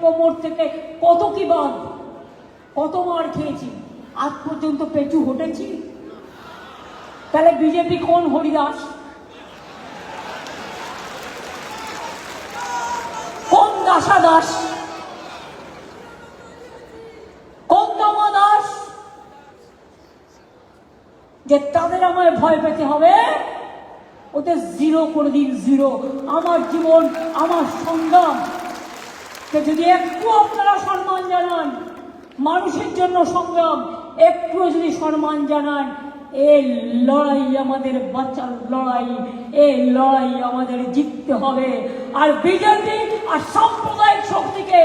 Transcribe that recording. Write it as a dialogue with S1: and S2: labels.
S1: কোমর থেকে কত কি বাদ, কত মার খেয়েছি, আজ পর্যন্ত পেটু হটেছি। তাহলে বিজেপি কোন হরিদাস, কোন দাসা দাস, কোন দামা দাস যে তাদের আমায় ভয় পেতে হবে? ওদের জিরো কোনোদিন জিরো। আমার জীবন, আমার সংগ্রাম যদি একটু আপনারা সম্মান জানান, মানুষের জন্য সংগ্রাম একটু যদি সম্মান জানান, এই লড়াই আমাদের বাঁচার লড়াই, এই লড়াই আমাদের জিততে হবে। আর বিজেপি আর সাম্প্রদায়িক শক্তিকে